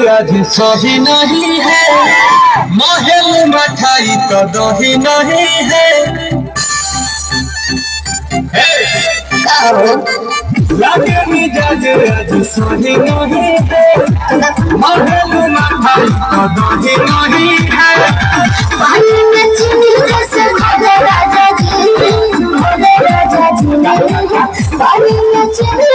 आज सही नहीं है, महल मठाई तो दही नहीं है। लगे मिजाज आज सही नहीं है, महल मठाई तो दही नहीं है। पानी में चीनी जैसे भोले राजा जी नहीं है, पानी में चीनी